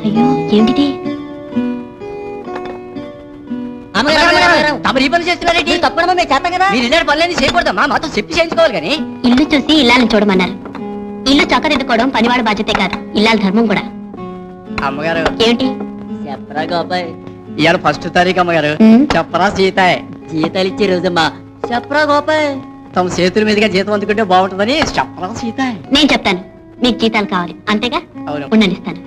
అయ్యో ఏమిటి తమరు ఈ పని చేస్తున్నారేంటి? తప్పకుండా మేము చేస్తాం కదా. మీరు ఇలాంటి పనులన్నీ చేయకూడదమ్మా, మాతో చెప్పి చేయించుకోవాలి. కానీ ఇల్లు చూసి ఇల్లాలని చూడమన్నారు. ఇల్లు చక్కదిద్దుకోవడం పనివాడ బాధ్యతే కాదు, ఇల్లాల ధర్మం కూడా. అమ్మగారు ఏమిటి చెప్పరా గోపాయ్, ఇవాళ 1వ తారీఖు అమ్మగారు. చెప్పరా సీత, జీతాలు ఇచ్చే రోజమ్మా. చెప్పరా గోపాయ్, తమ చేతుల మీదుగా జీతం అందుకుంటే బాగుంటుందని చెప్పరా సీత. నేను చెప్తాను, మీకు జీతాలు కావాలి అంతేగా? అవును. ఉండనిస్తాను.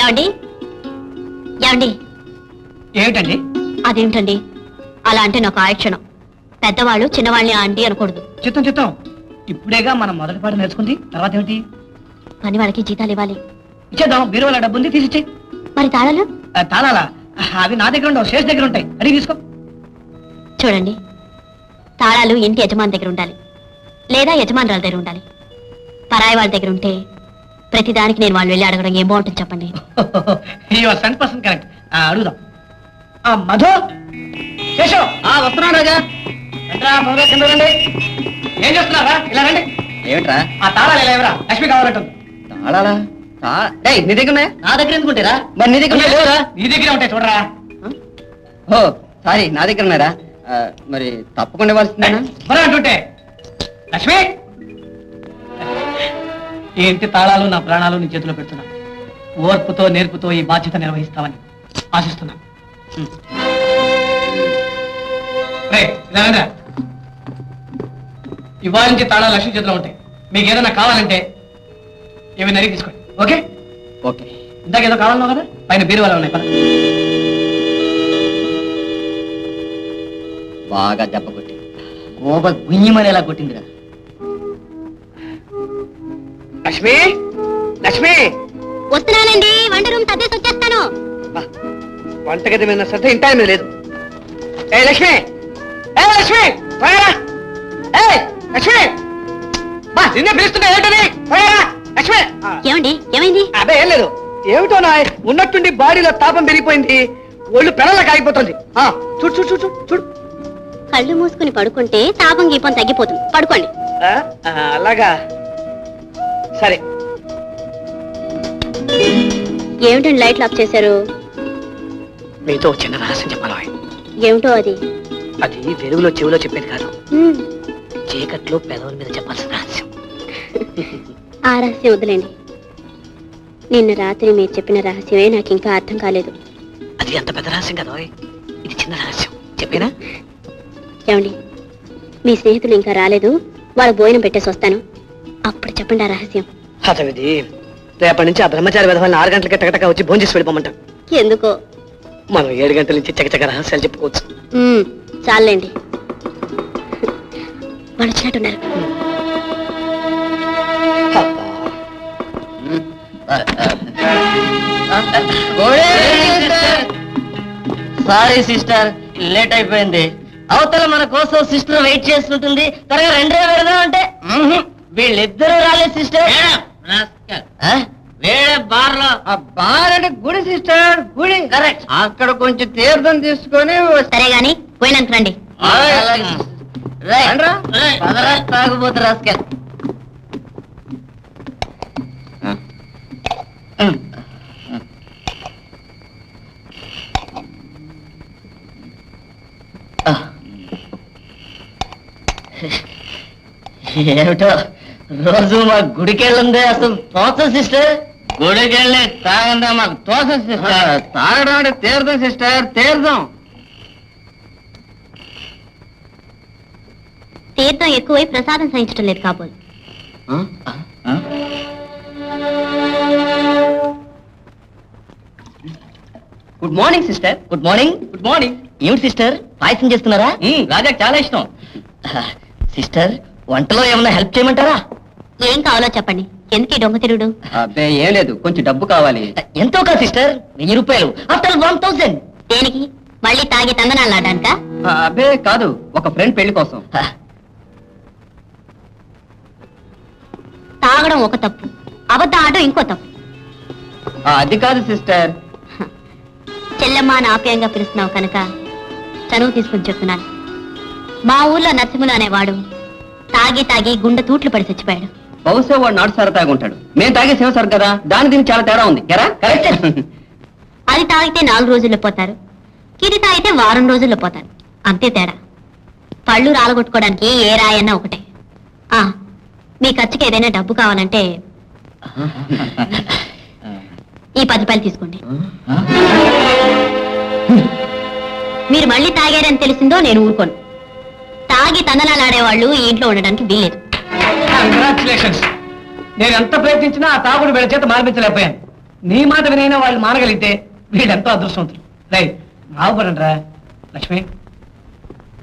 ఏమండి ఏమండి? ఏమిటండి? అదేమిటండి అలా అంటే నాకు ఆయుక్షణం. పెద్దవాళ్ళు చిన్నవాళ్ళని ఆంటీ అనకూడదు. చిత్తం చిత్తం, ఇప్పుడేగా మనం మొదటి పాట నేర్చుకుంది. తర్వాత ఏమిటి? పని వాళ్ళకి జీతాలు ఇవ్వాలి. ఇచ్చేద్దాం, బీరువాల డబ్బు ఉంది, తీసిచ్చే. మరి తాళాలు? తాళాలా? అవి నా దగ్గర ఉండవు, శేష్ దగ్గర ఉంటాయి. అడిగి తీసుకో. చూడండి, తాళాలు ఇంటి యజమాని దగ్గర ఉండాలి, లేదా యజమానురాల దగ్గర ఉండాలి. పరాయి వాళ్ళ దగ్గర ఉంటే ప్రతిదానికి నేను వాళ్ళు వెళ్ళి అడగడం ఏం బాగుంటుంది చెప్పండి. Your 100% correct. అడుగుదాం. మధు, శేషు వస్తున్నాను రాజా. కింద రండి. ఏం చేస్తున్నారా? ఇలా రండి. ఏమిట్రా? ఆ తాళాలు ఇలా ఎవరా? లక్ష్మి కావాలంటుంది. తాళాలా? నీ దగ్గర ఉన్నాయా? నా దగ్గర ఎందుకుంటారా? మరి నీ దగ్గర లేవురా? నీ దగ్గరే ఉంటాయి, చూడరా. ఓ సారీ, నా దగ్గర ఉన్నారా? మరి తప్పకుండా ఇవ్వాల్సిందేనా? మరి అంటుంటే లక్ష్మి, ఈ ఇంటి తాళాలు నా ప్రాణాలు నీ చేతిలో పెడుతున్నా. ఓర్పుతో నేర్పుతో ఈ బాధ్యత నిర్వహిస్తామని ఆశిస్తున్నా. ఇవాళ నుంచి తాళాలు లక్ష్మి చేతిలో ఉంటాయి. మీకు ఏదైనా కావాలంటే ఏమి నరికి తీసుకోండి. Okay okay. ఇందాక ఏదో కావాలన్నా కదా, పైన బీరువాలో ఉన్నాయి. పద. బాగా దెబ్బ కొట్టి గోబ గుయ్యమనేలా కొట్టిందిరా. లక్ష్మి, లక్ష్మి వస్తున్నానండి, వంట రూమ్ సర్దేసి వచ్చేస్తాను. వంటగది మీద శ్రద్ధ ఇంటి మీద లేదు. ఏ లక్ష్మి, ఏ లక్ష్మి, ఏ లక్ష్మి, నిన్నే పిలుస్తున్నా. ఏంటని? లక్ష్మి. ఏమండి ఏమైంది? అదే ఏం లేదు. ఏమిటో నా ఉన్నట్టుండి బాడీలో తాపం పెరిగిపోయింది, ఒళ్ళు పెళ్ళకి ఆగిపోతుంది. చూడు చూడు చూడు చూడు. కళ్ళు మూసుకుని పడుకుంటే తాపం గీపం తగ్గిపోతుంది, పడుకోండి. అలాగా, సరే. ఏమిటండి లైట్లు ఆఫ్ చేశారు? మీతో చిన్న రహస్యం చెప్పాలి. ఏమిటో అది? అది వెలుగులో చెవిలో చెప్పేది కాదు, చీకట్లో పెదవుల మీద చెప్పాల్సిన రహస్యం. ఆ రహస్యం వదిలేండి. నిన్న రాత్రి మీరు చెప్పిన రహస్యమే నాకు ఇంకా అర్థం కాలేదు. అది అంత పెద్ద రహస్యం కదా, ఇది చిన్న రహస్యం. చెప్పేనా? ఏమండి, మీ స్నేహితులు ఇంకా రాలేదు, వాళ్ళ భోజనం పెట్టేసి వస్తాను, అప్పుడు చెప్పండి ఆ రహస్యం. అతనిది రేపటి నుంచి ఆ బ్రహ్మచారి విధవాన్ని 6 గంటలకి టకటక వచ్చి భోజనం చేసి వెళ్ళిపోమంటాం. ఎందుకో మనం 7 గంటల నుంచి చకచక రహస్యాలు చెప్పుకోవచ్చు. చాలండి, వాళ్ళు వచ్చినట్టున్నారు. సారీ సిస్టర్, లేట్ అయిపోయింది. అవతల మన కోసం సిస్టర్ వెయిట్ చేస్తుంటుంది. త్వరగా 2 పెడదాం అంటే వీళ్ళిద్దరూ రాలేదు సిస్టర్. వేరే బార్ లో. బార్ అంటే గుడి సిస్టర్, గుడి. కరెక్ట్. అక్కడ కొంచెం తీర్థం తీసుకొని సరే గాని పోయినంత రండి. తాగుబోతు రాస్కెల్. ఏమిటో రోజు మా గుడికెళ్ళందే అసలు తోచ సిస్టర్. గుడికెళ్ళి తాగందా మాకు తోచ సిస్టర్. తాగడం అంటే తీర్థం సిస్టర్, తీర్థం. తీర్థం ఎక్కువై ప్రసాదం సహించడం లేదు కాబోలు. Good morning sister. Good morning. Good morning. ఏమిటి సిస్టర్, పాయసం చేస్తున్నారా? రాజాకి చాలా ఇష్టం. సిస్టర్, వంటలో ఏమన్నా హెల్ప్ చేయమంటారా? ఏం కావాలో చెప్పండి. ఎందుకు ఈ దొంగ తిరుగుడు? అబ్బే ఏం లేదు, కొంచెం డబ్బు కావాలి. ఎంతో కాదు సిస్టర్, 1000 రూపాయలు. ఆఫ్టర్ 1000. దేనికి? మళ్ళీ తాగి తందనాలు ఆడడానికా? అబ్బే కాదు, ఒక ఫ్రెండ్ పెళ్లి కోసం. తాగడం ఒక తప్పు, అబద్ధం ఆడడం ఇంకో తప్పు. అది కాదు సిస్టర్. చెల్లెమ్మ అని ఆప్యాయంగా పిలుస్తున్నావు కనుక చనువు తీసుకుని చెప్తున్నాను. మా ఊర్లో నరసింహులు అనేవాడు తాగి తాగి గుండె తూట్లు పడి చచ్చిపోయాడు. బహుశా వాడు నాటు సారా తాగి ఉంటాడు. మేము తాగే శివసారు కదా, దాని దీనికి చాలా తేడా ఉంది కదా. కరెక్ట్. అది తాగితే 4 రోజుల్లో పోతారు, ఇది తాగితే వారం రోజుల్లో పోతారు, అంతే తేడా. పళ్ళు రాలగొట్టుకోవడానికి ఏ రాయన్నా ఒకటే. ఆ మీ ఖర్చుకి ఏదైనా డబ్బు కావాలంటే ఈ 10 రూపాయలు తీసుకోండి. మీరు మళ్ళీ తాగారని తెలిసిందో నేను ఊరుకోను. తాగి తందనాలాడేవాళ్ళు ఈ ఇంట్లో ఉండడానికి వీల్లేదు. కంగ్రాచులేషన్స్. నేను ఎంత ప్రయత్నించినా ఆ తాగుడు వీళ్ళ చేత మానిపించలేకపోయాను. నీ మాట వినైనా వాళ్ళు మానగలిగితే వీళ్ళెంతో అదృష్టవంతులు. రైట్, మావుపడండి రా లక్ష్మి.